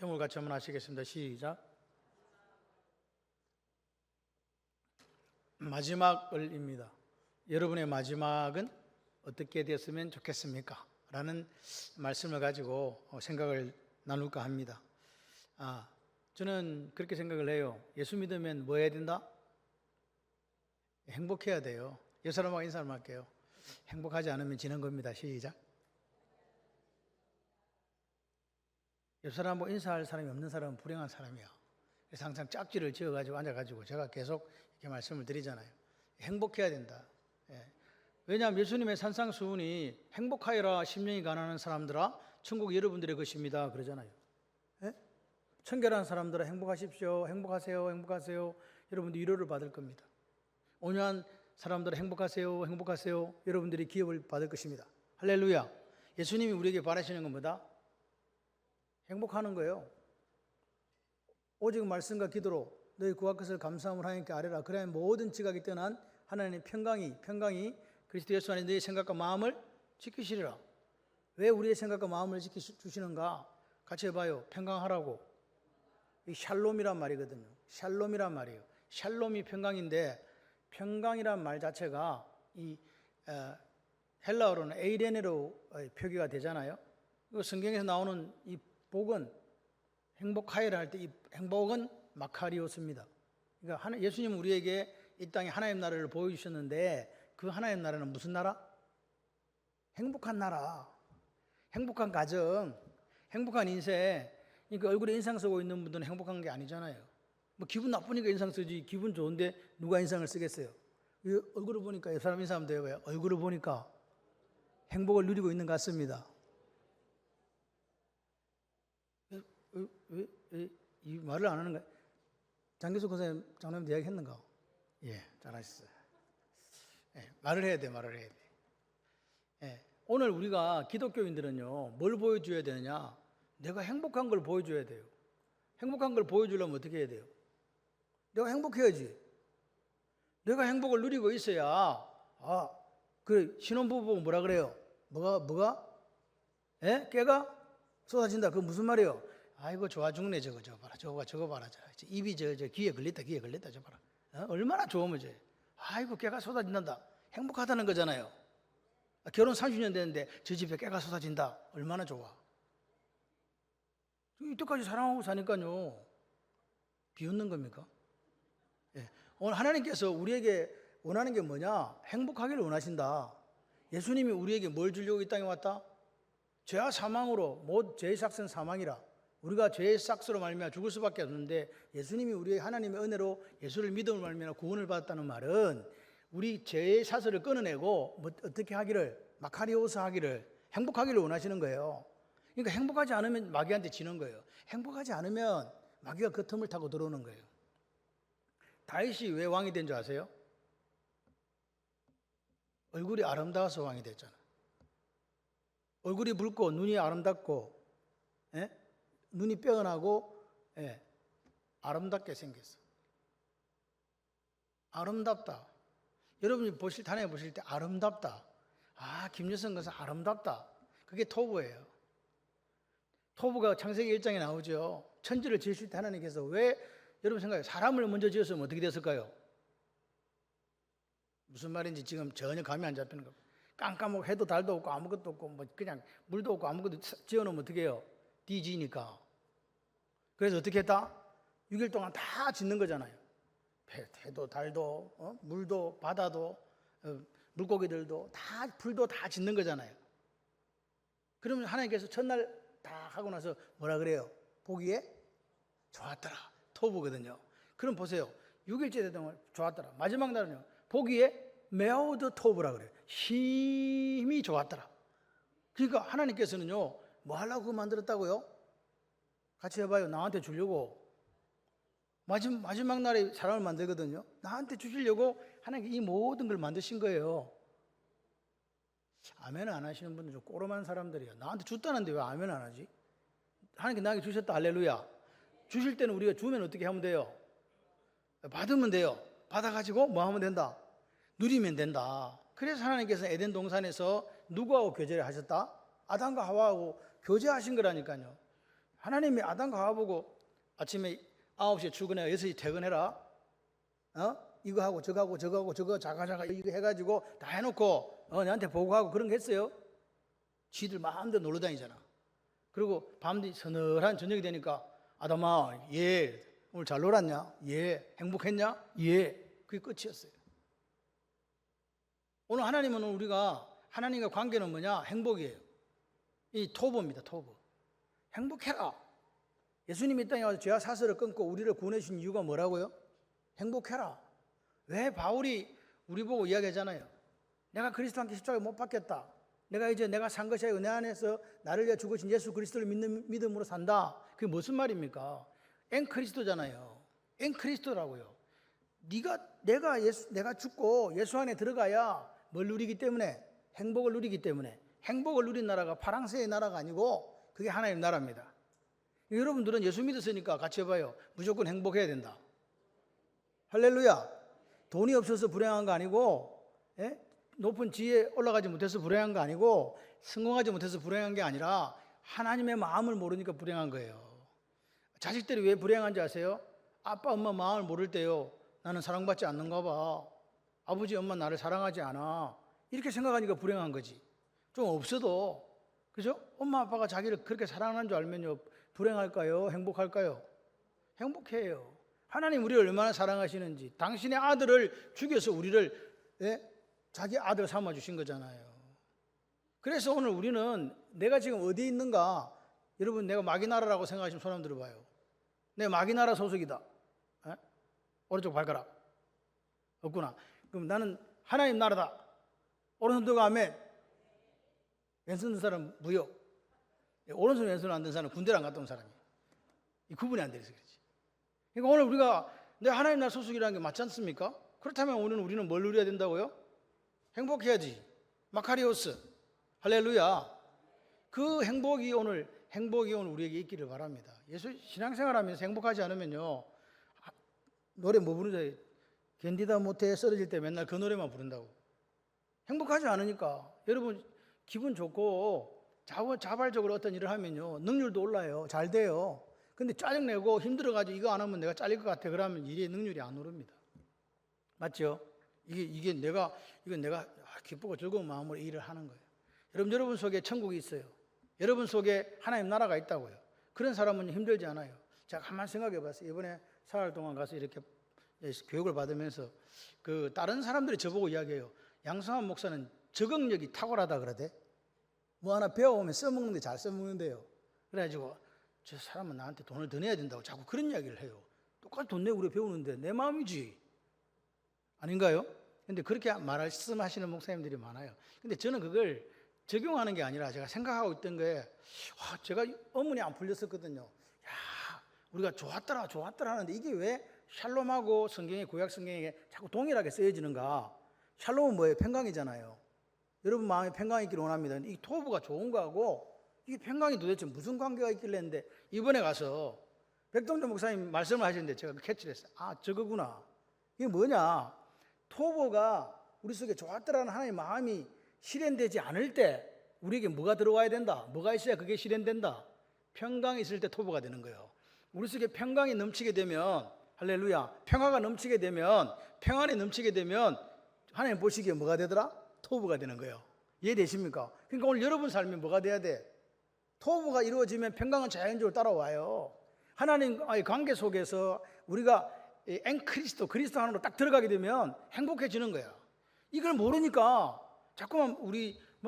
제목을 같이 한번 하시겠습니다. 시작. 마지막을입니다. 여러분의 마지막은 어떻게 되었으면 좋겠습니까? 라는 말씀을 가지고 생각을 나눌까 합니다. 저는 그렇게 생각을 해요. 예수 믿으면 뭐 해야 된다? 행복해야 돼요. 옆 사람하고 인사를 할게요. 행복하지 않으면 지는 겁니다. 시작. 옆 사람하고 인사할 사람이 없는 사람은 불행한 사람이야. 그래서 항상 짝지를 지어가지고 앉아가지고 제가 계속 이렇게 말씀을 드리잖아요. 행복해야 된다. 왜냐하면 예수님의 산상수훈이 행복하여라 심령이 가난한 사람들아 천국이 여러분들의 것입니다 그러잖아요. 청결한 사람들아 행복하십시오. 행복하세요. 행복하세요. 여러분들 위로를 받을 겁니다. 온유한 사람들아 행복하세요. 행복하세요. 여러분들이 기업을 받을 것입니다. 할렐루야. 예수님이 우리에게 바라시는 건 뭐다? 행복하는 거예요. 오직 말씀과 기도로 너희 구할 것을 감사함을 하나님께 아뢰라. 그래야 모든 지각이 떠난 하나님의 평강이 그리스도 예수 안에 너희 생각과 마음을 지키시리라. 왜 우리의 생각과 마음을 지키시는가? 같이 해봐요. 평강하라고. 이 샬롬이란 말이거든요. 샬롬이란 말이에요. 샬롬이 평강인데 평강이란 말 자체가 이 헬라어로는 에이레네로 표기가 되잖아요. 성경에서 나오는 이 복은 행복하여라 할 때 이 행복은 마카리오스입니다. 그러니까 예수님은 우리에게 이 땅에 하나님 나라를 보여주셨는데 그 하나님 나라는 무슨 나라? 행복한 나라, 행복한 가정, 행복한 인생. 그러니까 얼굴에 인상 쓰고 있는 분들은 행복한 게 아니잖아요. 뭐 기분 나쁘니까 인상 쓰지 기분 좋은데 누가 인상을 쓰겠어요? 얼굴을 보니까 사람 인사하면 돼요. 얼굴을 보니까 행복을 누리고 있는 것 같습니다. 왜 이 말을 안 하는 거야? 장교수 선생님, 장로님 이야기 했는가? 예, 잘하셨어요. 말을 해야 돼. 오늘 우리가 기독교인들은요, 뭘 보여줘야 되느냐? 내가 행복한 걸 보여줘야 돼요. 행복한 걸 보여주려면 어떻게 해야 돼요? 내가 행복해야지. 내가 행복을 누리고 있어야, 그래, 신혼부부 보고 뭐라 그래요? 뭐가? 깨가 쏟아진다. 그거 무슨 말이에요? 아이고, 좋아 죽네, 저거 봐라. 저거 봐라. 입이 귀에 걸렸다, 저거 봐라. 얼마나 좋으면 아이고, 깨가 쏟아진다. 행복하다는 거잖아요. 결혼 30년 됐는데 저 집에 깨가 쏟아진다. 얼마나 좋아. 이때까지 사랑하고 사니까요. 비웃는 겁니까? 오늘 하나님께서 우리에게 원하는 게 뭐냐? 행복하기를 원하신다. 예수님이 우리에게 뭘 주려고 이 땅에 왔다? 죄와 사망으로, 죄의 삭은 사망이라. 우리가 죄의 삭스로 말미암아 죽을 수밖에 없는데 예수님이 우리의 하나님의 은혜로 예수를 믿음을 말미암아 구원을 받았다는 말은 우리 죄의 사슬을 끊어내고 어떻게 하기를, 마카리오스 하기를, 행복하기를 원하시는 거예요. 그러니까 행복하지 않으면 마귀한테 지는 거예요. 행복하지 않으면 마귀가 그 틈을 타고 들어오는 거예요. 다윗이 왜 왕이 된 줄 아세요? 얼굴이 아름다워서 왕이 됐잖아. 얼굴이 붉고 눈이 아름답고 눈이 빼어나고 아름답게 생겼어. 아름답다. 여러분이 단에 보실 때 아름답다. 김여성 것은 아름답다. 그게 토부예요. 토부가 창세기 1장에 나오죠. 천지를 지으실 때 하나님께서 왜 여러분 생각해요? 사람을 먼저 지었으면 어떻게 됐을까요? 무슨 말인지 지금 전혀 감이 안 잡히는 거예요. 깜깜하고 해도 달도 없고 아무것도 없고 그냥 물도 없고 아무것도 지어놓으면 어떻게 해요? 뒤지니까. 그래서 어떻게 했다? 6일 동안 다 짓는 거잖아요. 해도 달도 물도 바다도 물고기들도 다 풀도 다 짓는 거잖아요. 그러면 하나님께서 첫날 다 하고 나서 뭐라 그래요? 보기에 좋았더라. 토부거든요. 그럼 보세요. 6일째 동안 좋았더라. 마지막 날은요. 보기에 매우드 토부라 그래요. 힘이 좋았더라. 그러니까 하나님께서는요. 뭐 하려고 만들었다고요? 같이 해봐요. 나한테 주려고. 마지막 날에 사람을 만들거든요. 나한테 주시려고 하나님께 이 모든 걸 만드신 거예요. 아멘 안 하시는 분들 좀 꼬름한 사람들이에요. 나한테 줬다는데 왜 아멘 안 하지? 하나님께 나에게 주셨다. 할렐루야. 주실 때는 우리가 주면 어떻게 하면 돼요? 받으면 돼요. 받아가지고 뭐 하면 된다? 누리면 된다. 그래서 하나님께서 에덴 동산에서 누구하고 교제를 하셨다? 아담과 하와하고 교제하신 거라니까요. 하나님이 아담과 하와 보고 아침에 9시에 출근해 6시 퇴근해라. 이거 하고 저거 하고 저거 하고 저거 자가자가 이거 해가지고 다 해놓고 내한테 보고하고 그런 거 했어요? 지들 마음대로 놀러 다니잖아. 그리고 밤뒤 서늘한 저녁이 되니까 아담아, 예, 오늘 잘 놀았냐? 예, 행복했냐? 예, 그게 끝이었어요. 오늘 하나님은 우리가 하나님과 관계는 뭐냐? 행복이에요. 이 토부입니다. 토부. 행복해라. 예수님이 이 땅에 와서 죄와 사슬을 끊고 우리를 구원해 주신 이유가 뭐라고요? 행복해라. 왜 바울이 우리 보고 이야기하잖아요. 내가 그리스도와 함께 십자가에 못 박혔다. 내가 산 것이 은혜 안에서 나를 위해 죽으신 예수 그리스도를 믿는 믿음으로 산다. 그게 무슨 말입니까? 엔 그리스도잖아요. 엔 그리스도라고요. 내가 죽고 예수 안에 들어가야 뭘 누리기 때문에? 행복을 누리기 때문에. 행복을 누린 나라가 파랑새의 나라가 아니고 그게 하나님 나라입니다. 여러분들은 예수 믿었으니까 같이 해봐요. 무조건 행복해야 된다. 할렐루야. 돈이 없어서 불행한 거 아니고, 높은 지위에 올라가지 못해서 불행한 거 아니고, 성공하지 못해서 불행한 게 아니라 하나님의 마음을 모르니까 불행한 거예요. 자식들이 왜 불행한지 아세요? 아빠 엄마 마음을 모를 때요, 나는 사랑받지 않는가 봐. 아버지 엄마 나를 사랑하지 않아. 이렇게 생각하니까 불행한 거지. 좀 없어도, 그죠? 엄마 아빠가 자기를 그렇게 사랑하는 줄 알면요, 불행할까요? 행복할까요? 행복해요. 하나님 우리를 얼마나 사랑하시는지. 당신의 아들을 죽여서 우리를 자기 아들 삼아주신 거잖아요. 그래서 오늘 우리는 내가 지금 어디에 있는가? 여러분, 내가 마귀나라라고 생각하시면 손 한번 들어봐요. 내가 마귀나라 소속이다. 오른쪽 발가락. 없구나. 그럼 나는 하나님 나라다. 오른손 들고 아멘. 왼손 든 사람 무효. 오른손 왼손 안 든 사람은 군대를 안 갔다 온 사람이에요. 이 구분이 안 돼서 그렇지. 그러니까 오늘 우리가 내가 하나님 나라 소속이라는 게 맞지 않습니까? 그렇다면 오늘 우리는 뭘 누려야 된다고요? 행복해야지. 마카리오스. 할렐루야. 그 행복이 오늘 우리에게 있기를 바랍니다. 예수 신앙생활하면서 행복하지 않으면요, 노래 뭐 부르죠? 견디다 못해 쓰러질 때 맨날 그 노래만 부른다고. 행복하지 않으니까. 여러분 기분 좋고 자발적으로 어떤 일을 하면요, 능률도 올라요. 잘 돼요. 근데 짜증내고 힘들어가지고 이거 안 하면 내가 잘릴 것 같아. 그러면 일의 능률이 안 오릅니다. 맞죠? 이게 내가 기쁘고 즐거운 마음으로 일을 하는 거예요. 여러분 속에 천국이 있어요. 여러분 속에 하나님 나라가 있다고요. 그런 사람은 힘들지 않아요. 제가 가만히 생각해 봤어요. 이번에 사흘 동안 가서 이렇게 교육을 받으면서 그 다른 사람들이 저보고 이야기해요. 양성환 목사는 적응력이 탁월하다 그러대. 뭐 하나 배워오면 써먹는데 잘 써먹는데요. 그래가지고 저 사람은 나한테 돈을 더 내야 된다고 자꾸 그런 이야기를 해요. 똑같이 돈 내고 우리가 배우는데 내 마음이지. 아닌가요? 근데 그렇게 말씀하시는 목사님들이 많아요. 근데 저는 그걸 적용하는 게 아니라 제가 생각하고 있던 거에, 제가 어머니 안 풀렸었거든요. 야, 우리가 좋았더라 하는데 이게 왜 샬롬하고 구약 성경에 자꾸 동일하게 쓰여지는가? 샬롬은 뭐예요? 평강이잖아요. 여러분 마음에 평강이 있기를 원합니다. 이 토부가 좋은 거하고 이게 평강이 도대체 무슨 관계가 있길래 했는데, 이번에 가서 백동준 목사님 말씀을 하시는데 제가 캐치를 했어요. 저거구나. 이게 뭐냐? 토보가 우리 속에 좋았더라는 하나님의 마음이 실현되지 않을 때 우리에게 뭐가 들어와야 된다? 뭐가 있어야 그게 실현된다? 평강이 있을 때 토보가 되는 거예요. 우리 속에 평강이 넘치게 되면, 할렐루야, 평화가 넘치게 되면, 평안이 넘치게 되면 하나님 보시기에 뭐가 되더라? 토부가 되는 거예요. 이해되십니까? 그러니까 오늘 여러분 삶이 뭐가 돼야 돼? 토부가 이루어지면 평강은 자연적으로 따라와요. 하나님과의 관계 속에서 우리가 그리스도 하나로 딱 들어가게 되면 행복해지는 거야. 이걸 모르니까 자꾸만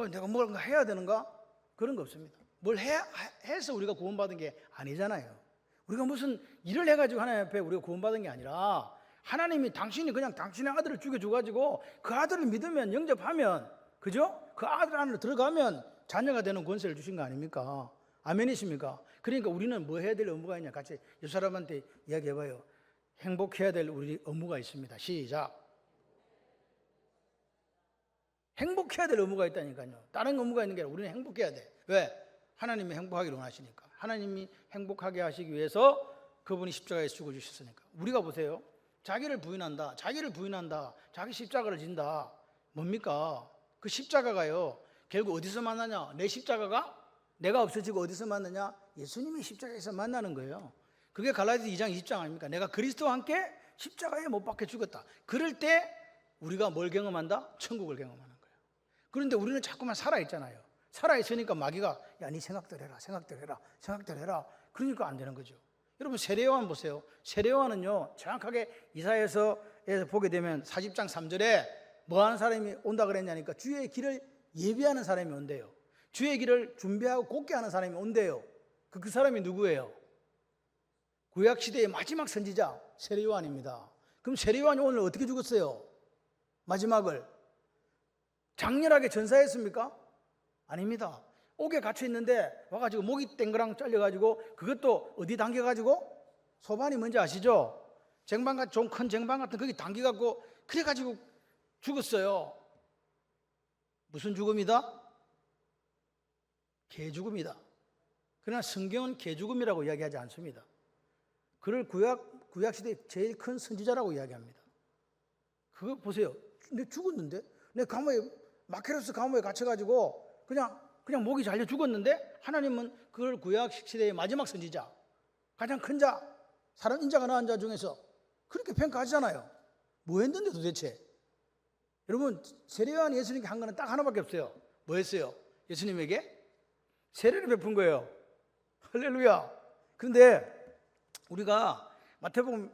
내가 뭔가 해야 되는가? 그런 거 없습니다. 뭘 해서 우리가 구원받은 게 아니잖아요. 우리가 무슨 일을 해가지고 하나님 앞에 우리가 구원받은 게 아니라, 하나님이 당신이 그냥 당신의 아들을 죽여줘가지고 그 아들을 믿으면, 영접하면, 그죠? 그 아들 안으로 들어가면 자녀가 되는 권세를 주신 거 아닙니까? 아멘이십니까? 그러니까 우리는 뭐 해야 될 의무가 있냐? 같이 옆 사람한테 이야기해봐요. 행복해야 될 우리 의무가 있습니다. 시작. 행복해야 될 의무가 있다니까요. 다른 의무가 있는 게 아니라 우리는 행복해야 돼. 왜? 하나님이 행복하기를 원하시니까. 하나님이 행복하게 하시기 위해서 그분이 십자가에서 죽어주셨으니까. 우리가 보세요. 자기를 부인한다. 자기 십자가를 진다. 뭡니까? 그 십자가가요, 결국 어디서 만나냐? 내 십자가가 내가 없어지고 어디서 만나냐? 예수님이 십자가에서 만나는 거예요. 그게 갈라디아 2장 20장 아닙니까? 내가 그리스도와 함께 십자가에 못 박혀 죽었다. 그럴 때 우리가 뭘 경험한다? 천국을 경험하는 거예요. 그런데 우리는 자꾸만 살아있잖아요. 살아있으니까 마귀가 야, 네 생각대로 해라. 그러니까 안 되는 거죠. 여러분 세례요한 보세요. 세례요한은요 정확하게 이사야에서 보게 되면 40장 3절에 뭐 하는 사람이 온다 그랬냐니까 주의 길을 예비하는 사람이 온대요. 주의 길을 준비하고 곧게 하는 사람이 온대요. 그 사람이 누구예요? 구약시대의 마지막 선지자 세례요한입니다. 그럼 세례요한이 오늘 어떻게 죽었어요? 마지막을 장렬하게 전사했습니까? 아닙니다. 옥에 갇혀 있는데 와가지고 목이 땡그랑 잘려가지고 그것도 어디 당겨가지고 소반이 뭔지 아시죠? 쟁반 좀 큰 쟁반 같은 거기 당겨갖고 그래가지고 죽었어요. 무슨 죽음이다? 개죽음이다. 그러나 성경은 개죽음이라고 이야기하지 않습니다. 그를 구약시대 제일 큰 선지자라고 이야기합니다. 그거 보세요. 내 죽었는데? 내 감옥에 마케로스 감옥에 갇혀가지고 그냥 목이 잘려 죽었는데 하나님은 그걸 구약시대의 마지막 선지자, 가장 큰 자, 사람 인자가 낳은 자 중에서 그렇게 평가하잖아요. 뭐 했는데 도대체? 여러분 세례요한이 예수님께 한 거는 딱 하나밖에 없어요. 뭐 했어요? 예수님에게 세례를 베푼 거예요. 할렐루야. 그런데 우리가 마태복음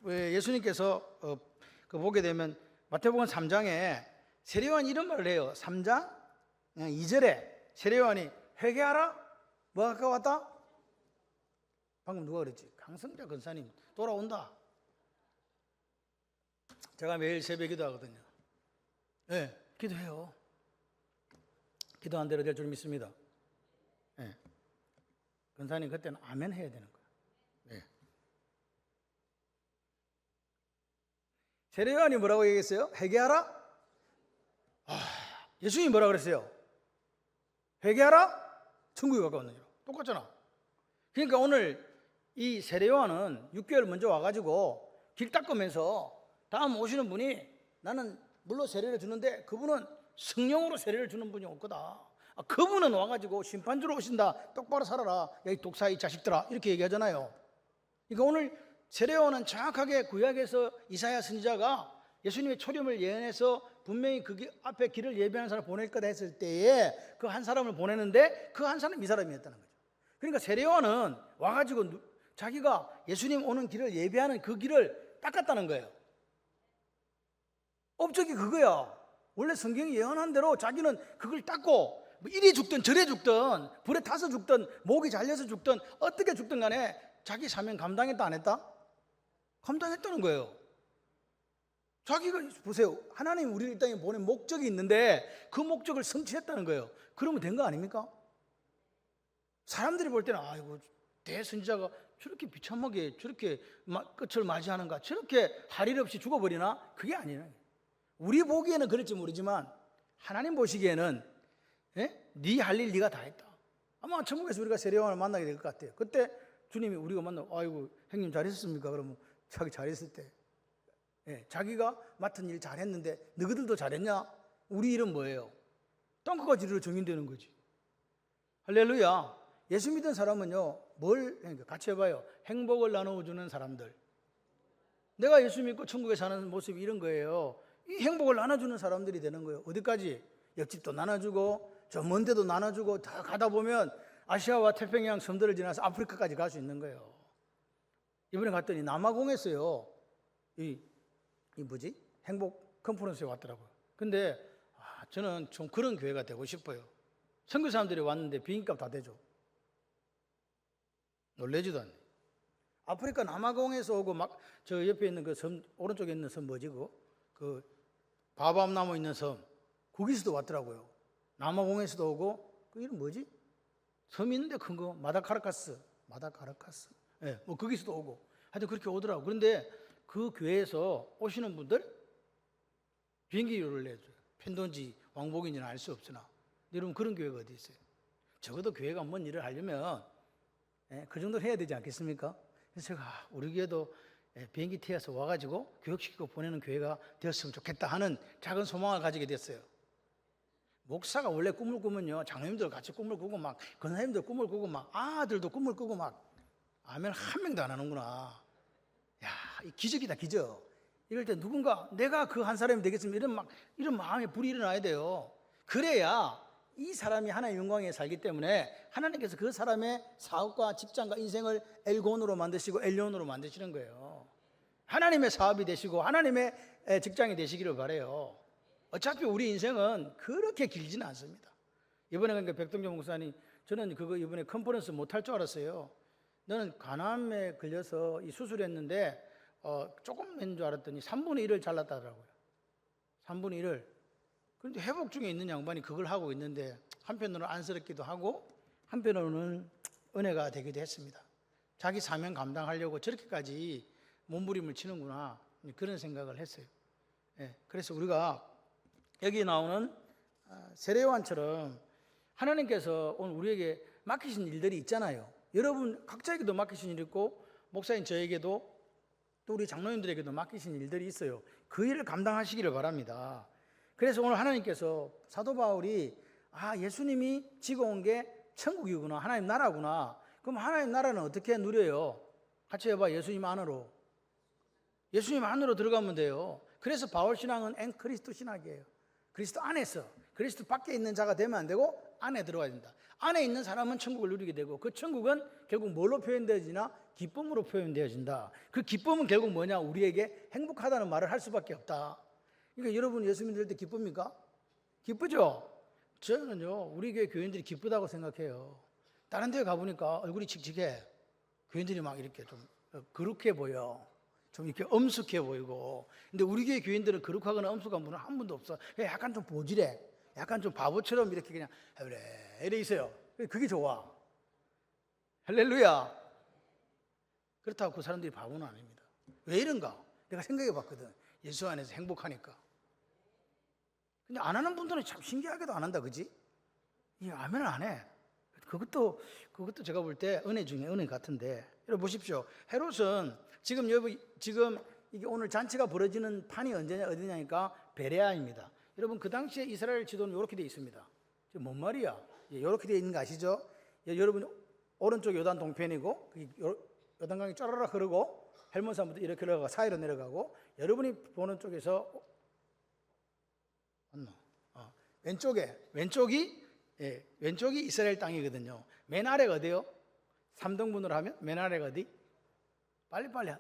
예수님께서 보게 되면 마태복음 3장에 세례요한이 이런 말을 해요. 3장 2절에 세례요한이 회개하라. 뭐가 가까웠다? 방금 누가 그랬지? 강성자 권사님 돌아온다. 제가 매일 새벽 기도하거든요. 네, 기도해요. 기도한 대로 될 줄 믿습니다. 네. 권사님 그때는 아멘 해야 되는 거예요. 네. 세례요한이 뭐라고 얘기했어요? 회개하라? 예수님이 뭐라고 그랬어요? 회개하라? 천국에 가까웠느니라. 똑같잖아. 그러니까 오늘 이 세례요한은 6개월 먼저 와가지고 길 닦으면서 다음 오시는 분이 나는 물로 세례를 주는데 그분은 성령으로 세례를 주는 분이 올 거다. 그분은 와가지고 심판주로 오신다. 똑바로 살아라. 야, 이 독사 이 자식들아. 이렇게 얘기하잖아요. 그러니까 오늘 세례요한은 정확하게 구약에서 이사야 선지자가 예수님의 초림을 예언해서 분명히 그 앞에 길을 예비하는 사람을 보낼 거다 했을 때에 그 한 사람을 보내는데 그 한 사람이 이 사람이었다는 거죠. 그러니까 세례요한은 와가지고 자기가 예수님 오는 길을 예비하는 그 길을 닦았다는 거예요. 업적이 그거야. 원래 성경이 예언한 대로 자기는 그걸 닦고 뭐 이리 죽든 저리 죽든 불에 타서 죽든 목이 잘려서 죽든 어떻게 죽든 간에 자기 사명 감당했다 안 했다? 감당했다는 거예요. 자기가 보세요. 하나님 우리를 이 땅에 보낸 목적이 있는데 그 목적을 성취했다는 거예요. 그러면 된 거 아닙니까? 사람들이 볼 때는 아이고 대선지자가 저렇게 비참하게 저렇게 끝을 맞이하는가, 저렇게 할 일 없이 죽어버리나? 그게 아니에요. 우리 보기에는 그럴지 모르지만 하나님 보시기에는 네 할 일 네가 다 했다. 아마 천국에서 우리가 세례요한을 만나게 될 것 같아요. 그때 주님이 우리가 만나고 아이고 형님 잘했습니까? 그러면 자기 잘했을 때 자기가 맡은 일 잘했는데 너희들도 잘했냐? 우리 일은 뭐예요? 땅끝과 지리로 정인되는 거지. 할렐루야. 예수 믿은 사람은요 뭘 같이 해봐요. 행복을 나눠주는 사람들. 내가 예수 믿고 천국에 사는 모습이 이런 거예요. 이 행복을 나눠주는 사람들이 되는 거예요. 어디까지? 옆집도 나눠주고 저 먼 데도 나눠주고 다 가다 보면 아시아와 태평양 섬들을 지나서 아프리카까지 갈 수 있는 거예요. 이번에 갔더니 남아공에서요 이 뭐지? 행복 컨퍼런스에 왔더라고요. 근데 저는 좀 그런 교회가 되고 싶어요. 선교 사람들이 왔는데 비행값 다 대죠. 놀래지도 않네. 아프리카 남아공에서 오고 막 저 옆에 있는 그 섬 오른쪽에 있는 섬 뭐지 그 바밤나무 있는 섬 거기서도 왔더라고요. 남아공에서도 오고 그 이름 뭐지? 섬이 있는데 큰 거 마다카라카스. 예, 뭐 거기서도 오고 하여튼 그렇게 오더라고. 그런데 그 교회에서 오시는 분들 비행기료를 내줘요. 편돈지 왕복인지는 알 수 없으나. 여러분 그런 교회가 어디 있어요? 적어도 교회가 뭔 일을 하려면 그 정도는 해야 되지 않겠습니까? 그래서 제가 우리 교회도 비행기 태워서 와가지고 교육시키고 보내는 교회가 되었으면 좋겠다 하는 작은 소망을 가지게 됐어요. 목사가 원래 꿈을 꾸면요, 장로님들 같이 꿈을 꾸고 막 권사님들 꿈을 꾸고 막 아들도 꿈을 꾸고 막 아멘 한 명도 안 하는구나. 야, 이 기적이다, 기적. 이럴 때 누군가 내가 그 한 사람이 되겠으면 이런 마음에 불이 일어나야 돼요. 그래야 이 사람이 하나님의 영광에 살기 때문에 하나님께서 그 사람의 사업과 직장과 인생을 엘곤으로 만드시고 엘리온으로 만드시는 거예요. 하나님의 사업이 되시고 하나님의 직장이 되시기를 바라요. 어차피 우리 인생은 그렇게 길지는 않습니다. 이번에 그러니까 백동정 목사님, 저는 그거 이번에 컨퍼런스 못할 줄 알았어요. 너는 간암에 걸려서 이 수술했는데 조금 했는 줄 알았더니 3분의 1을 잘랐다더라고요. 3분의 1을. 그런데 회복 중에 있는 양반이 그걸 하고 있는데 한편으로는 안쓰럽기도 하고 한편으로는 은혜가 되기도 했습니다. 자기 사명 감당하려고 저렇게까지 몸부림을 치는구나, 그런 생각을 했어요. 그래서 우리가 여기 나오는 세례요한처럼 하나님께서 오늘 우리에게 맡기신 일들이 있잖아요. 여러분 각자에게도 맡기신 일이 있고 목사님 저에게도 또 우리 장로님들에게도 맡기신 일들이 있어요. 그 일을 감당하시기를 바랍니다. 그래서 오늘 하나님께서 사도 바울이 예수님이 지고 온 게 천국이구나, 하나님 나라구나. 그럼 하나님 나라는 어떻게 누려요? 같이 해봐. 예수님 안으로. 예수님 안으로 들어가면 돼요. 그래서 바울 신앙은 앵크리스도 신학이에요. 그리스도 안에서, 그리스도 밖에 있는 자가 되면 안 되고 안에 들어가야 된다. 안에 있는 사람은 천국을 누리게 되고 그 천국은 결국 뭘로 표현되어지나? 기쁨으로 표현되어진다. 그 기쁨은 결국 뭐냐? 우리에게 행복하다는 말을 할 수밖에 없다. 그러니까 여러분 예수 믿을 때 기쁩니까? 기쁘죠? 저는요 우리 교회 교인들이 기쁘다고 생각해요. 다른 데 가보니까 얼굴이 칙칙해. 교인들이 막 이렇게 좀 거룩해 보여. 좀 이렇게 엄숙해 보이고. 근데 우리 교회 교인들은 거룩하거나 엄숙한 분은 한 분도 없어. 약간 좀 보지래. 약간 좀 바보처럼 이렇게 그냥 그래 이래 있어요. 그게 좋아. 할렐루야. 그렇다고 그 사람들이 바보는 아닙니다. 왜 이런가? 내가 생각해 봤거든. 예수 안에서 행복하니까. 근데 안 하는 분들은 참 신기하게도 안 한다, 그지? 이 아멘을 안 해. 그것도 제가 볼 때 은혜 중에 은혜 같은데. 여러분 보십시오. 헤롯은 지금 이게 오늘 잔치가 벌어지는 판이 어디냐니까 베레아입니다. 여러분 그 당시에 이스라엘 지도는 이렇게 되어 있습니다. 지금 뭔 말이야? 이렇게 되어 있는 거 아시죠? 여러분 오른쪽 요단 동편이고 요단강이 쫘라락 흐르고 헬몬산부터 이렇게 내려가고 사이로 내려가고 여러분이 보는 쪽에서 맞나? 왼쪽이 이스라엘 땅이거든요. 맨 아래가 어디요? 3등분으로 하면 맨 아래가 어디? 빨리빨리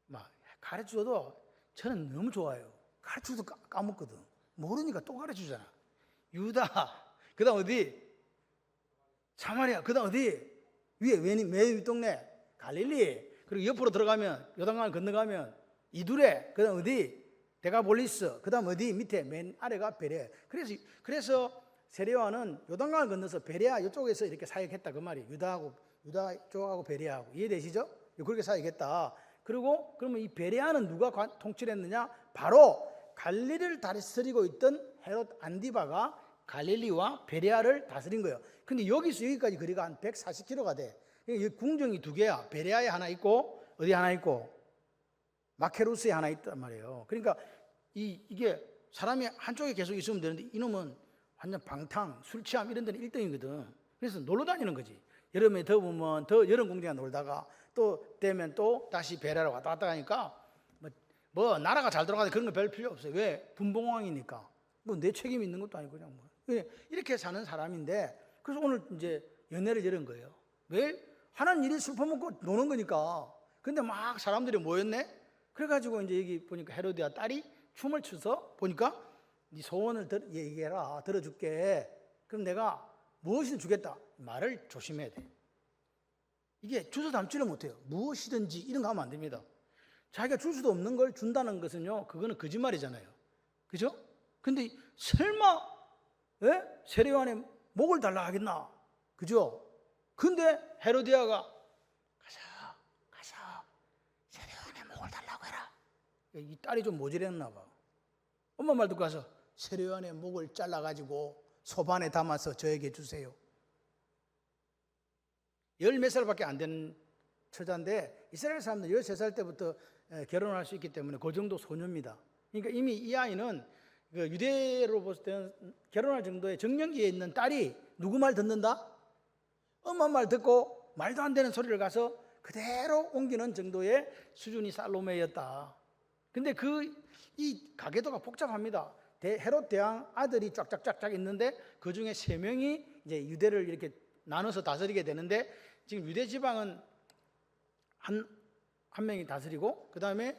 막 가르쳐줘도 저는 너무 좋아요. 가르쳐도 까먹거든. 모르니까 또 가르쳐주잖아. 유다, 그 다음 어디? 사마리아, 그 다음 어디? 위에 맨 윗동네 갈릴리. 그리고 옆으로 들어가면 요단강을 건너가면 이두레, 그 다음 어디? 데가볼리스, 그 다음 어디? 밑에 맨 아래가 베레아. 그래서 세례요한은 요단강을 건너서 베레아 이쪽에서 이렇게 사역했다 그 말이에요. 유다 쪽하고 베레아하고. 이해되시죠? 그렇게 사역했다. 그러면 이 베레아는 누가 통치를 했느냐? 바로 갈릴리를 다스리고 있던 헤롯 안디바가 갈릴리와 베레아를 다스린 거예요. 근데 여기서 여기까지 거리가 한 140km가 돼. 궁정이 두 개야. 베레아에 하나 있고 어디 하나 있고 마케루스에 하나 있단 말이에요. 그러니까 이게 사람이 한쪽에 계속 있으면 되는데 이놈은 완전 방탕, 술 취함 이런 데는 1등이거든. 그래서 놀러 다니는 거지. 여름에 더우면 더 여름 궁정에 놀다가 또 되면 또 다시 베레아로 왔다 갔다 하니까 뭐 나라가 잘 돌아가는데 그런 거 별 필요 없어요. 왜? 분봉왕이니까. 뭐 내 책임 있는 것도 아니고 그냥 뭐. 이렇게 사는 사람인데 그래서 오늘 이제 연회를 열은 거예요. 왜? 하는 일이 술 퍼먹고 노는 거니까. 근데 막 사람들이 모였네? 그래가지고 이제 여기 보니까 헤로디아 딸이 춤을 춰서 보니까 네 소원을 얘기해라. 들어줄게. 그럼 내가 무엇이든 주겠다. 말을 조심해야 돼. 이게 주워 담지를 못해요. 무엇이든지 이런 거 하면 안 됩니다. 자기가 줄 수도 없는 걸 준다는 것은요, 그거는 거짓말이잖아요. 그죠? 근데 설마 세례요한의 목을 달라 하겠나? 그죠? 근데 헤로디아가 가서 세례요한의 목을 달라고 해라. 이 딸이 좀 모질했나 봐. 엄마 말 듣고 가서 세례요한의 목을 잘라가지고 소반에 담아서 저에게 주세요. 10몇 살밖에 안 되는 처자인데 이스라엘 사람들 13살 때부터 결혼할 수 있기 때문에 그 정도 소녀입니다. 그러니까 이미 이 아이는 그 유대로 봤을 때는 결혼할 정도의 정년기에 있는 딸이 누구 말 듣는다? 엄마 말 듣고 말도 안 되는 소리를 가서 그대로 옮기는 정도의 수준이 살로메였다. 근데 이 가계도가 복잡합니다. 헤롯 대왕 아들이 쫙쫙쫙쫙 있는데 그 중에 3명이 이제 유대를 이렇게 나눠서 다스리게 되는데, 지금 유대 지방은 한 명이 다스리고, 그 다음에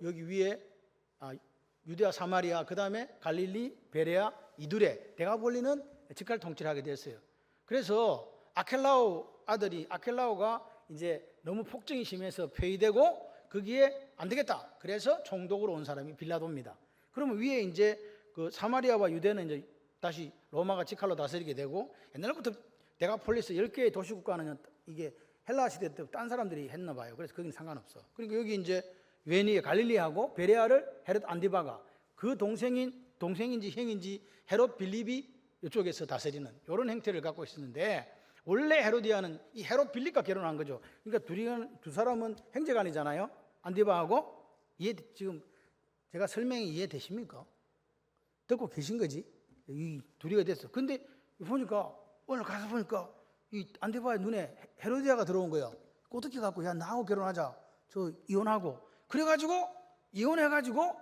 여기 위에 유대와 사마리아, 그 다음에 갈릴리, 베레아, 이두레, 데가폴리는 직할 통치를 하게 됐어요. 그래서 아켈라오가 이제 너무 폭정이 심해서 폐위되고, 거기에 안 되겠다. 그래서 총독으로 온 사람이 빌라도입니다. 그러면 위에 이제 그 사마리아와 유대는 이제 다시 로마가 직할로 다스리게 되고, 옛날부터 데가폴리스 10개의 도시국가는 이게 헬라 시대 때 딴 사람들이 했나 봐요. 그래서 거기는 상관없어. 그러니까 여기 이제 웨니에 갈릴리하고 베레아를 헤롯 안디바가, 그 동생인지 형인지 헤롯 빌립이 이쪽에서 다스리는 이런 형태를 갖고 있었는데, 원래 헤로디아는 이 헤롯 빌립과 결혼한 거죠. 그러니까 두 사람은 형제간이잖아요. 안디바하고. 지금 제가 설명이 이해되십니까? 듣고 계신 거지? 이 둘이가 됐어. 근데 보니까 오늘 가서 보니까 이 안디바의 눈에 헤로디아가 들어온 거예요. 어떻게 갖고, 야 나하고 결혼하자. 저 이혼하고. 그래가지고 이혼해가지고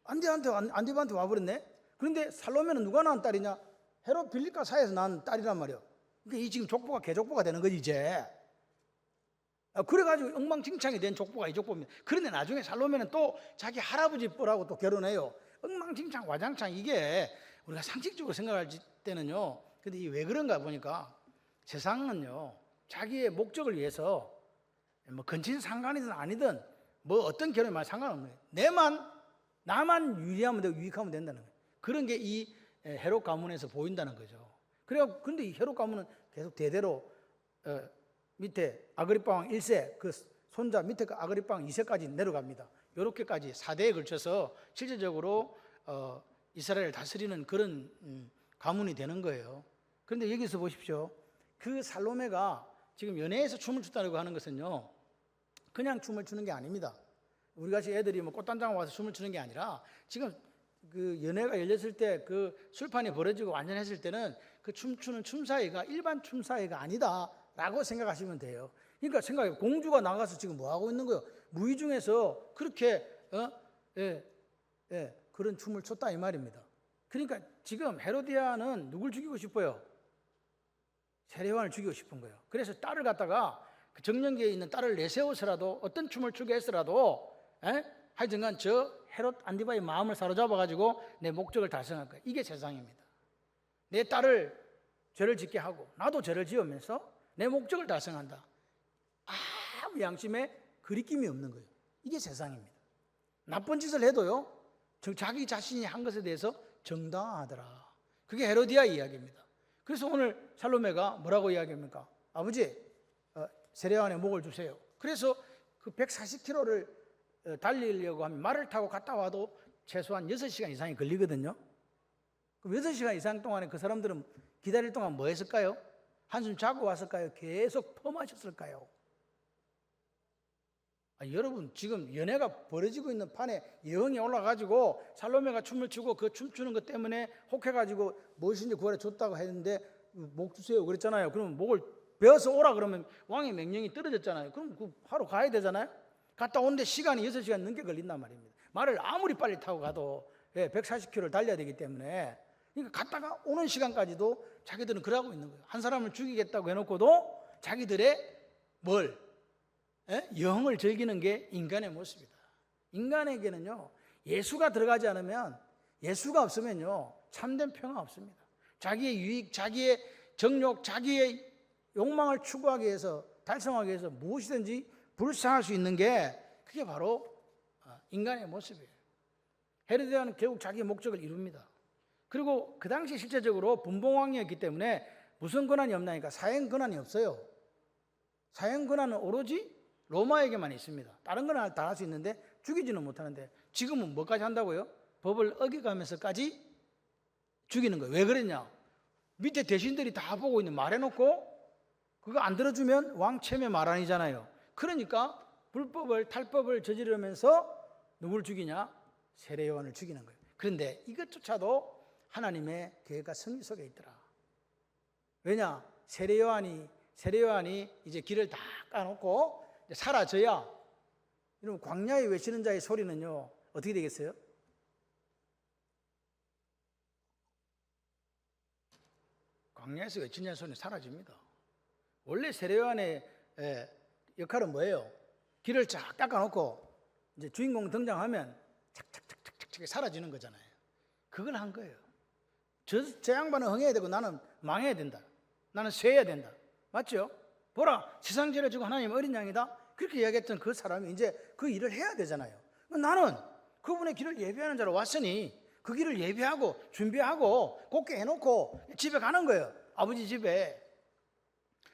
안디바한테 와버렸네. 그런데 살로메는 누가 낳은 딸이냐? 헤롯 빌립과 사이에서 낳은 딸이란 말이에요. 그러니까 이 지금 족보가 개족보가 되는 거지 이제. 그래가지고 엉망진창이 된 족보가 이 족보입니다. 그런데 나중에 살로메는 또 자기 할아버지 뻘하고 또 결혼해요. 엉망진창 와장창. 이게 우리가 상식적으로 생각할 때는요, 근데 이게 왜 그런가 보니까 세상은요, 자기의 목적을 위해서 뭐 근친상간이든 아니든 뭐 어떤 결혼이 말 상관없는 거예요. 나만 유리하면 되고 유익하면 된다는 거예요. 그런 게 이 헤롯 가문에서 보인다는 거죠. 그래서 근데 이 헤롯 가문은 계속 대대로 밑에 아그리파 왕 1세 그 손자 밑에 그 아그리파 왕 2세까지 내려갑니다. 이렇게까지 4대에 걸쳐서 실질적으로 이스라엘을 다스리는 그런 가문이 되는 거예요. 그런데 여기서 보십시오. 그 살로메가 지금 연회에서 춤을 췄다고 하는 것은요, 그냥 춤을 추는 게 아닙니다. 우리같이 애들이 뭐 꽃단장 와서 춤을 추는 게 아니라, 지금 그 연회가 열렸을 때 그 술판이 벌어지고 완전했을 때는 그 춤추는 춤사위가 일반 춤사위가 아니다라고 생각하시면 돼요. 그러니까 생각해, 공주가 나가서 지금 뭐 하고 있는 거예요? 무의 중에서 그렇게 그런 춤을 췄다 이 말입니다. 그러니까 지금 헤로디아는 누굴 죽이고 싶어요? 세례요한을 죽이고 싶은 거예요. 그래서 딸을 갖다가 그 정년기에 있는 딸을 내세워서라도 어떤 춤을 추게 했더라도 하여튼간 저 헤롯 안디바의 마음을 사로잡아가지고 내 목적을 달성할 거예요. 이게 세상입니다. 내 딸을 죄를 짓게 하고 나도 죄를 지으면서 내 목적을 달성한다. 아무 양심에 거리낌이 없는 거예요. 이게 세상입니다. 나쁜 짓을 해도요, 자기 자신이 한 것에 대해서 정당하더라. 그게 헤로디아 이야기입니다. 그래서 오늘 살로메가 뭐라고 이야기합니까? 아버지, 세례요한의 목을 주세요. 그래서 그 140km를 달리려고 하면 말을 타고 갔다 와도 최소한 6시간 이상이 걸리거든요. 그럼 6시간 이상 동안에 그 사람들은 기다릴 동안 뭐 했을까요? 한숨 자고 왔을까요? 계속 퍼마셨을까요? 여러분, 지금 연애가 벌어지고 있는 판에 예언이 올라가지고 살로메가 춤을 추고 그 춤추는 것 때문에 혹해가지고 무엇인지 구하려 줬다고 했는데 목 주세요 그랬잖아요. 그러면 목을 베어서 오라 그러면 왕의 명령이 떨어졌잖아요. 그럼 그 하러 가야 되잖아요. 갔다 오는데 시간이 6시간 넘게 걸린단 말입니다. 말을 아무리 빨리 타고 가도 140km를 달려야 되기 때문에, 그러니까 갔다가 오는 시간까지도 자기들은 그러고 있는 거예요. 한 사람을 죽이겠다고 해놓고도 자기들의 영을 즐기는 게 인간의 모습이다. 인간에게는요, 예수가 들어가지 않으면, 예수가 없으면요, 참된 평화 없습니다. 자기의 유익, 자기의 정욕, 자기의 욕망을 추구하기 위해서, 달성하기 위해서 무엇이든지 불쌍할 수 있는 게 그게 바로 인간의 모습이에요. 헤로디아는 결국 자기의 목적을 이룹니다. 그리고 그 당시 실제적으로 분봉왕이었기 때문에 무슨 권한이 없나니까 사형 권한이 없어요. 사형 권한은 오로지 로마에게만 있습니다. 다른 권한을 다 할 수 있는데 죽이지는 못하는데, 지금은 뭐까지 한다고요? 법을 어겨가면서까지 죽이는 거예요. 왜 그랬냐? 밑에 대신들이 다 보고 있는 말해놓고 그거 안 들어주면 왕체매 말아니잖아요. 그러니까 탈법을 저지르면서 누굴 죽이냐? 세례 요한을 죽이는 거예요. 그런데 이것조차도 하나님의 계획과 성의 속에 있더라. 왜냐? 세례 요한이 이제 길을 다 까놓고 이제 사라져야, 여러분 광야에 외치는 자의 소리는요 어떻게 되겠어요? 광야에서 외치는 자의 소리는 사라집니다. 원래 세례 요한의 역할은 뭐예요? 길을 쫙 깎아놓고 이제 주인공 등장하면 착착착착착 사라지는 거잖아요. 그걸 한 거예요. 저 양반은 흥해야 되고 나는 망해야 된다. 나는 쇠해야 된다. 맞죠? 보라, 세상 죄를 지고 하나님 어린 양이다. 그렇게 이야기했던 그 사람이 이제 그 일을 해야 되잖아요. 나는 그분의 길을 예비하는 자로 왔으니 그 길을 예비하고 준비하고 곧게 해놓고 집에 가는 거예요. 아버지 집에.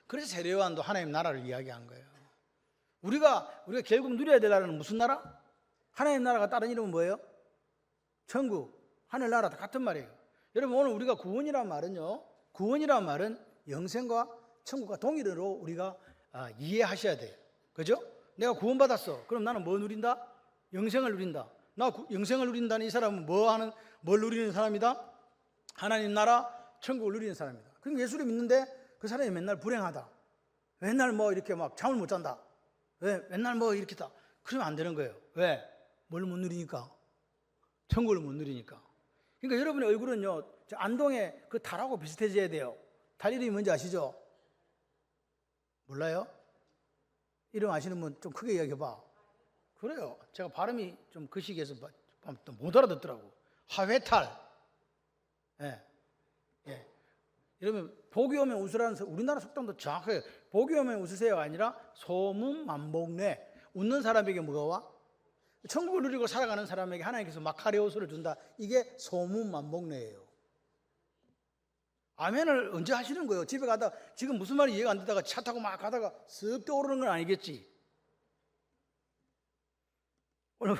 그래서 세례 요한도 하나님 나라를 이야기한 거예요. 우리가 결국 누려야 될 나라는 무슨 나라? 하나님 나라가 다른 이름은 뭐예요? 천국, 하늘나라 다 같은 말이에요. 여러분 오늘 우리가 구원이라는 말은요, 구원이라는 말은 영생과 천국과 동일으로 우리가 이해하셔야 돼요. 그죠? 내가 구원받았어. 그럼 나는 뭐 누린다? 영생을 누린다. 영생을 누린다는 이 사람은 뭘 누리는 사람이다? 하나님 나라, 천국을 누리는 사람이다. 그럼 예수를 믿는데 그 사람이 맨날 불행하다. 맨날 뭐 이렇게 막 잠을 못 잔다. 왜? 맨날 뭐 이렇게다. 그러면 안 되는 거예요. 왜? 뭘 못 누리니까? 천국을 못 누리니까. 그러니까 여러분의 얼굴은요, 안동의 그 달하고 비슷해져야 돼요. 달 이름이 뭔지 아시죠? 몰라요? 이름 아시는 분 좀 크게 이야기해봐. 그래요. 제가 발음이 좀 그 시기에서 못 알아듣더라고. 하회탈. 예. 예. 여러분, 복이 오면 웃으라는, 우리나라 속담도 정확하게, 복이 오면 웃으세요가 아니라 소문만복내. 웃는 사람에게 뭐가 와? 천국을 누리고 살아가는 사람에게 하나님께서 마카레오스를 준다. 이게 소문만복내예요. 아멘을 언제 하시는 거예요? 집에 가다 지금 무슨 말이 이해가 안 되다가 차 타고 막 가다가 쓱 떠오르는 건 아니겠지? 오늘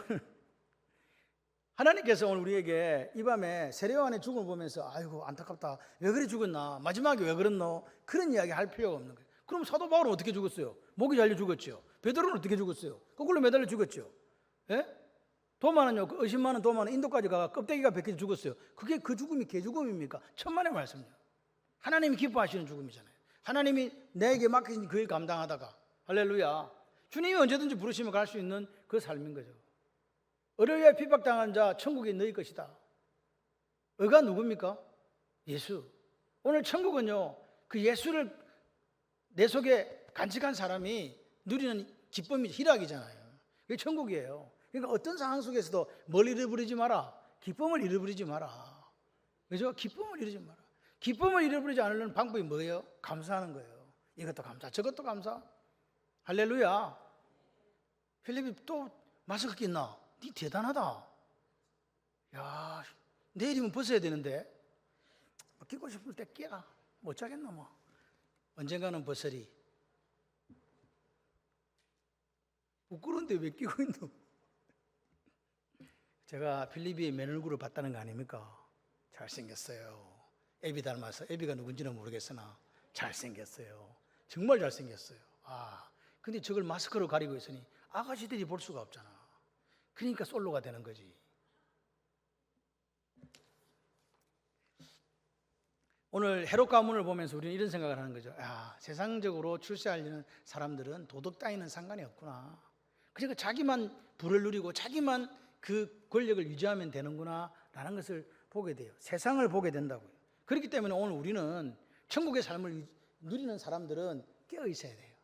하나님께서 오늘 우리에게 이 밤에 세례 요한의 죽음을 보면서 아이고 안타깝다. 왜 그래 죽었나? 마지막에 왜 그랬노? 그런 이야기 할 필요가 없는 거예요. 그럼 사도 바울은 어떻게 죽었어요? 목이 잘려 죽었죠. 베드로는 어떻게 죽었어요? 거꾸로 매달려 죽었죠. 예? 도마는요, 그 의심 많은 도마는 인도까지 가가 껍데기가 벗겨져 죽었어요. 그게 그 죽음이 개 죽음입니까? 천만의 말씀이요. 하나님이 기뻐하시는 죽음이잖아요. 하나님이 내게 맡기신 그 일 감당하다가 할렐루야. 주님이 언제든지 부르시면 갈 수 있는 그 삶인 거죠. 의를 위해 핍박당한 자 천국이 너희 것이다. 의가 누굽니까? 예수. 오늘 천국은요, 그 예수를 내 속에 간직한 사람이 누리는 기쁨이 희락이잖아요. 이게 천국이에요. 그러니까 어떤 상황 속에서도 뭘 잃어버리지 마라. 기쁨을 잃어버리지 마라. 그죠? 기쁨을 잃어버리지 마라. 기쁨을 잃어버리지 않으려는 방법이 뭐예요? 감사하는 거예요. 이것도 감사, 저것도 감사. 할렐루야. 필립이 또 마스크 꼈나? 니 대단하다. 야, 내일이면 벗어야 되는데 끼고 싶을 때 끼라. 못 자겠나 뭐. 언젠가는 벗으리. 부끄러운데 왜 끼고 있노? 제가 필립이 맨 얼굴을 봤다는 거 아닙니까? 잘생겼어요. 애비 닮아서, 애비가 누군지는 모르겠으나 잘생겼어요. 정말 잘생겼어요. 근데 저걸 마스크로 가리고 있으니 아가씨들이 볼 수가 없잖아. 그러니까 솔로가 되는 거지. 오늘 헤롯 가문을 보면서 우리는 이런 생각을 하는 거죠. 세상적으로 출세하려는 사람들은 도덕 따위는 상관이 없구나. 그러니까 자기만 부를 누리고 자기만 그 권력을 유지하면 되는구나 라는 것을 보게 돼요. 세상을 보게 된다고요. 그렇기 때문에 오늘 우리는 천국의 삶을 누리는 사람들은 깨어 있어야 돼요.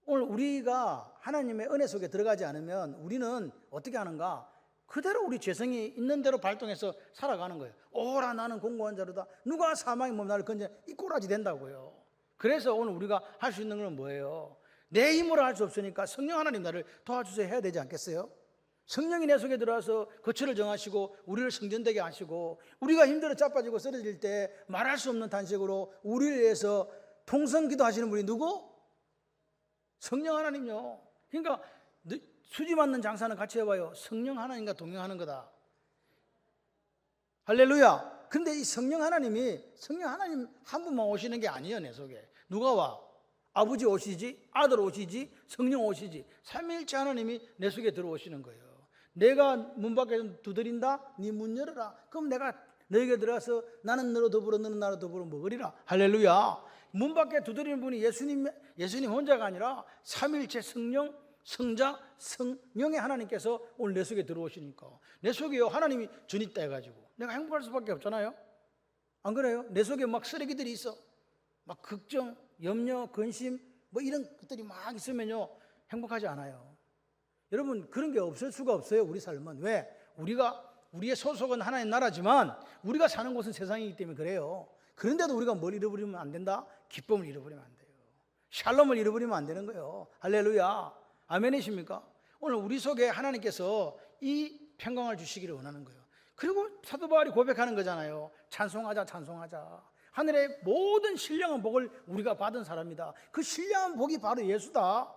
오늘 우리가 하나님의 은혜 속에 들어가지 않으면 우리는 어떻게 하는가? 그대로 우리 죄성이 있는 대로 발동해서 살아가는 거예요. 오라 나는 공고한 자로다. 누가 사망의 몸 나를 건져 이 꼬라지 된다고요. 그래서 오늘 우리가 할 수 있는 건 뭐예요? 내 힘으로 할 수 없으니까 성령 하나님 나를 도와주세요 해야 되지 않겠어요? 성령이 내 속에 들어와서 거처를 정하시고 우리를 성전되게 하시고 우리가 힘들어 자빠지고 쓰러질 때 말할 수 없는 탄식으로 우리를 위해서 통성기도 하시는 분이 누구? 성령 하나님요. 그러니까 수지 맞는 장사는 같이 해봐요. 성령 하나님과 동행하는 거다. 할렐루야. 근데 이 성령 하나님 한 분만 오시는 게 아니에요. 내 속에 누가 와? 아버지 오시지, 아들 오시지, 성령 오시지. 삼위일체 하나님이 내 속에 들어오시는 거예요. 내가 문 밖에 두드린다. 네 문 열어라. 그럼 내가 너에게 들어가서 나는 너로 더불어 너는 나로 더불어 먹으리라. 할렐루야. 문 밖에 두드리는 분이 예수님 혼자가 아니라 삼위일체 성령, 성자, 성령의 하나님께서 오늘 내 속에 들어오시니까 내 속에요 하나님이 전있다 해가지고 내가 행복할 수밖에 없잖아요. 안 그래요? 내 속에 막 쓰레기들이 있어. 막 걱정, 염려, 근심 뭐 이런 것들이 막 있으면요 행복하지 않아요. 여러분 그런 게 없을 수가 없어요. 우리 삶은. 왜? 우리의 소속은 하나님 나라지만 우리가 사는 곳은 세상이기 때문에 그래요. 그런데도 우리가 뭘 잃어버리면 안 된다? 기쁨을 잃어버리면 안 돼요. 샬롬을 잃어버리면 안 되는 거예요. 할렐루야. 아멘이십니까? 오늘 우리 속에 하나님께서 이 평강을 주시기를 원하는 거예요. 그리고 사도 바울이 고백하는 거잖아요. 찬송하자 찬송하자. 하늘의 모든 신령한 복을 우리가 받은 사람이다. 그 신령한 복이 바로 예수다.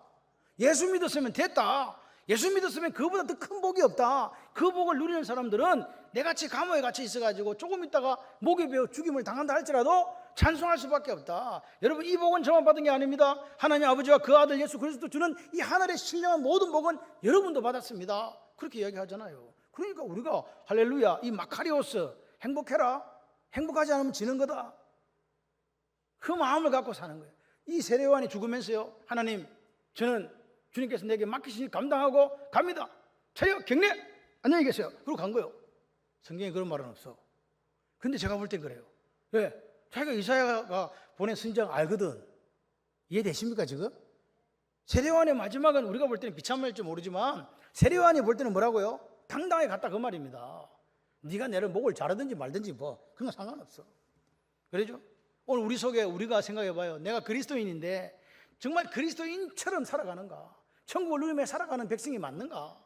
예수 믿었으면 됐다. 예수 믿었으면 그보다 더 큰 복이 없다. 그 복을 누리는 사람들은 내같이 감옥에 갇혀 있어가지고 조금 있다가 목에 베어 죽임을 당한다 할지라도 찬송할 수밖에 없다. 여러분 이 복은 저만 받은 게 아닙니다. 하나님 아버지와 그 아들 예수 그리스도 주는 이 하늘의 신령한 모든 복은 여러분도 받았습니다. 그렇게 이야기하잖아요. 그러니까 우리가 할렐루야 이 마카리오스 행복해라. 행복하지 않으면 지는 거다. 그 마음을 갖고 사는 거예요. 이 세례요한이 죽으면서요 하나님 저는 주님께서 내게 맡기시니 감당하고 갑니다. 차려 경례 안녕히 계세요. 그리고 간 거예요. 성경에 그런 말은 없어. 근데 제가 볼 땐 그래요. 왜? 자기가 이사야가 보낸 선지자가 알거든. 이해되십니까 지금? 세례요한의 마지막은 우리가 볼 때는 비참할지 모르지만 세례요한이 볼 때는 뭐라고요? 당당하게 갔다 그 말입니다. 네가 내를 목을 자르든지 말든지 뭐 그건 상관없어. 그러죠? 오늘 우리 속에 우리가 생각해봐요. 내가 그리스도인인데 정말 그리스도인처럼 살아가는가? 천국을 누리며 살아가는 백성이 맞는가?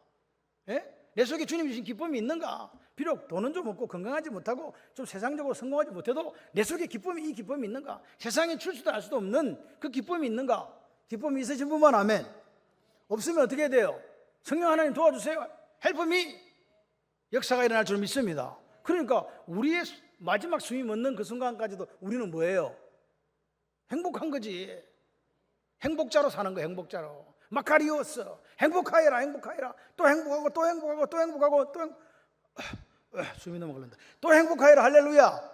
예? 내 속에 주님 주신 기쁨이 있는가? 비록 돈은 좀 없고 건강하지 못하고 좀 세상적으로 성공하지 못해도 내 속에 이 기쁨이 있는가? 세상에 출 수도 알 수도 없는 그 기쁨이 있는가? 기쁨이 있으신 분만 아멘. 없으면 어떻게 해야 돼요? 성령 하나님 도와주세요. 헬프 미. 역사가 일어날 줄 믿습니다. 그러니까 우리의 마지막 숨이 멎는 그 순간까지도 우리는 뭐예요? 행복한 거지. 행복자로 사는 거예요. 행복자로. 마카리오스 행복하여라 행복하여라. 또 행복하고 또 행복하고 또 행복하고 또 숨이 너무 걸린다. 또 행복하여라. 할렐루야.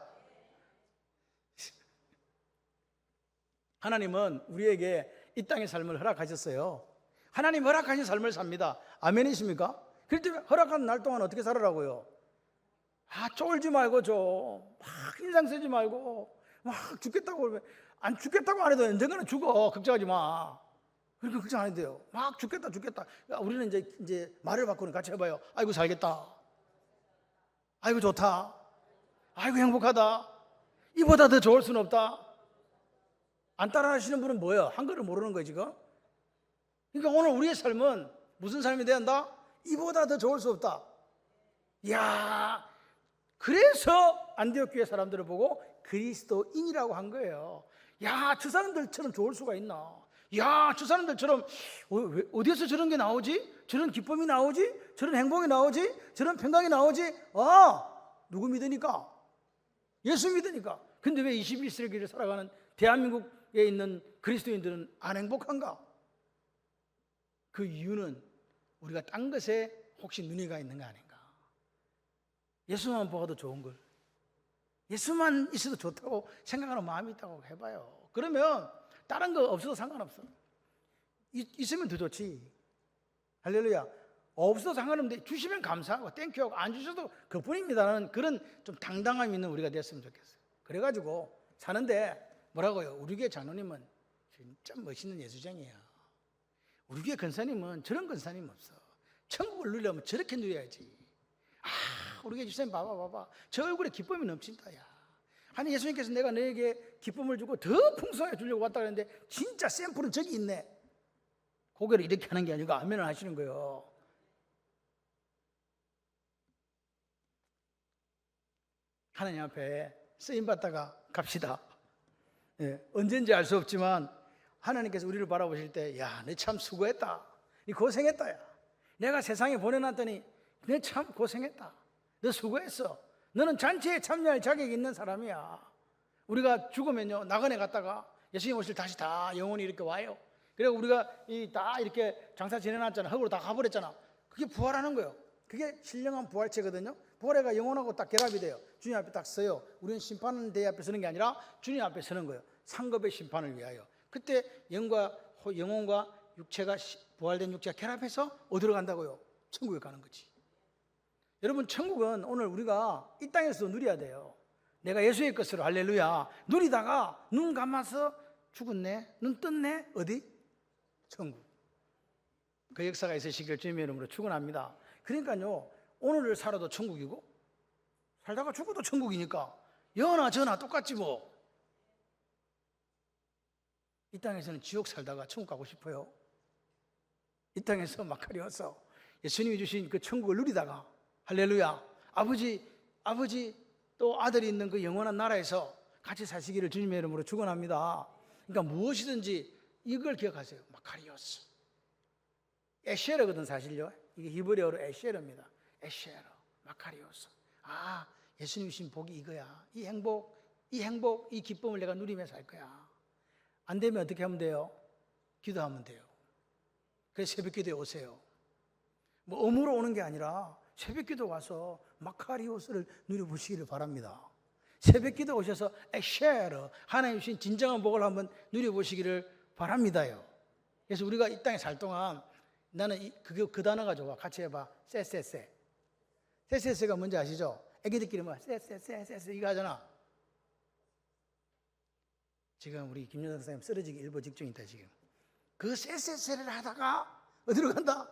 하나님은 우리에게 이 땅의 삶을 허락하셨어요. 하나님 허락하신 삶을 삽니다. 아멘이십니까? 그럴 때 허락한 날 동안 어떻게 살아라고요? 쫄지 말고 막 인상 쓰지 말고 막 죽겠다고 그러면 안 죽겠다고 안 해도 언젠가는 죽어. 걱정하지 마. 그러니까 걱정 안 해도 돼요. 막 죽겠다. 우리는 이제 말을 바꾸는 같이 해봐요. 아이고 살겠다. 아이고 좋다. 아이고 행복하다. 이보다 더 좋을 수는 없다. 안 따라하시는 분은 뭐예요? 한글을 모르는 거예요 지금. 그러니까 오늘 우리의 삶은 무슨 삶이 돼야 한다? 이보다 더 좋을 수 없다. 이야, 그래서 안디옥 교회 사람들을 보고 그리스도인이라고 한 거예요. 야, 저 사람들처럼 좋을 수가 있나? 야, 저 사람들처럼 어디에서 저런 게 나오지? 저런 기쁨이 나오지? 저런 행복이 나오지? 저런 평강이 나오지? 누구 믿으니까? 예수 믿으니까. 근데 왜 21세기를 살아가는 대한민국에 있는 그리스도인들은 안 행복한가? 그 이유는 우리가 딴 것에 혹시 눈이 가 있는 거 아닌가? 예수만 보아도 좋은 걸, 예수만 있어도 좋다고 생각하는 마음이 있다고 해봐요. 그러면 다른 거 없어도 상관없어. 있으면 더 좋지. 할렐루야. 없어도 상관없는데 주시면 감사하고 땡큐하고 안 주셔도 그뿐입니다라는 그런 좀 당당함 있는 우리가 됐으면 좋겠어요. 그래가지고 사는데 뭐라고요? 우리 교회 장로님은 진짜 멋있는 예수쟁이야. 우리 교회 권사님은 저런 권사님 없어. 천국을 누리려면 저렇게 누려야지. 우리 교회 집사님 봐봐. 저 얼굴에 기쁨이 넘친다. 야, 아니 예수님께서 내가 너에게 기쁨을 주고 더 풍성하게 주려고 왔다 그랬는데 진짜 샘플은 저기 있네. 고개를 이렇게 하는 게 아니고 아멘을 하시는 거예요. 하나님 앞에 쓰임받다가 갑시다. 언젠지 알 수 없지만 하나님께서 우리를 바라보실 때 야, 너 참 수고했다. 니 고생했다. 야. 내가 세상에 보내놨더니 너 참 고생했다. 너 수고했어. 너는 잔치에 참여할 자격이 있는 사람이야. 우리가 죽으면요 나그네 갔다가 예수님 오실 다시 다 영혼이 이렇게 와요. 그리고 우리가 다 이렇게 장사 지내놨잖아. 흙으로 다 가버렸잖아. 그게 부활하는 거예요. 그게 신령한 부활체거든요. 부활회가 영혼하고 딱 결합이 돼요. 주님 앞에 딱 서요. 우리는 심판하는 대 앞에 서는 게 아니라 주님 앞에 서는 거예요. 상급의 심판을 위하여. 그때 영혼과 육체가 부활된 육체가 결합해서 어디로 간다고요? 천국에 가는 거지. 여러분, 천국은 오늘 우리가 이 땅에서 누려야 돼요. 내가 예수의 것으로 할렐루야 누리다가 눈 감아서 죽었네, 눈 떴네, 어디? 천국. 그 역사가 있으시길 주님의 이름으로 축원합니다. 그러니까요, 오늘을 살아도 천국이고 살다가 죽어도 천국이니까 여나 저나 똑같지 뭐. 이 땅에서는 지옥 살다가 천국 가고 싶어요? 이 땅에서 막가리워서 예수님이 주신 그 천국을 누리다가 할렐루야 아버지 또 아들이 있는 그 영원한 나라에서 같이 사시기를 주님의 이름으로 축원합니다. 그러니까 무엇이든지 이걸 기억하세요. 마카리오스. 에쉐르거든 사실요. 이게 히브리어로 에쉐르입니다. 에쉐르, 마카리오스. 아, 예수님 주신 복이 이거야. 이 행복, 이 기쁨을 내가 누리며 살 거야. 안 되면 어떻게 하면 돼요? 기도하면 돼요. 그래서 새벽 기도에 오세요. 뭐 의무로 오는 게 아니라 새벽 기도 와서 마카리오스를 누려보시기를 바랍니다. 새벽 기도 오셔서 에쉐르, 하나님 주신 진정한 복을 한번 누려보시기를 바랍니다요. 그래서 우리가 이 땅에 살 동안 나는 그 단어가 좋아. 같이 해봐. 세세세. 세세세가 뭔지 아시죠? 애기들끼리 뭐 세세세 이거 하잖아. 지금 우리 김여정 선생님 쓰러지기 일보 직전이다 지금. 그 세세세를 하다가 어디로 간다?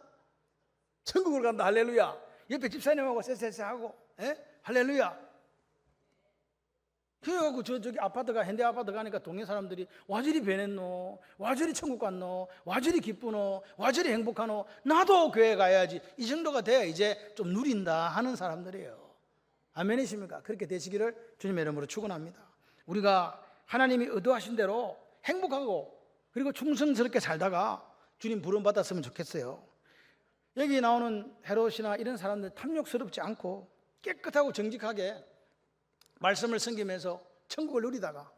천국을 간다. 할렐루야. 옆에 집사님하고 세세세 하고, 할렐루야. 그래갖고 저기 아파트가 현대 아파트 가니까 동네 사람들이 와저리 변했노, 와저리 천국 갔노, 와저리 기쁘노, 와저리 행복하노, 나도 교회 가야지. 이 정도가 돼야 이제 좀 누린다 하는 사람들이에요. 아멘이십니까? 그렇게 되시기를 주님의 이름으로 축원합니다. 우리가 하나님이 의도하신 대로 행복하고 그리고 충성스럽게 살다가 주님 부름 받았으면 좋겠어요. 여기 나오는 헤롯이나 이런 사람들 탐욕스럽지 않고 깨끗하고 정직하게 말씀을 섬기면서 천국을 누리다가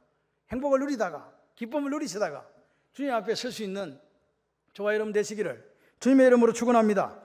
행복을 누리다가 기쁨을 누리시다가 주님 앞에 설 수 있는 저와 여러분 되시기를 주님의 이름으로 축원합니다.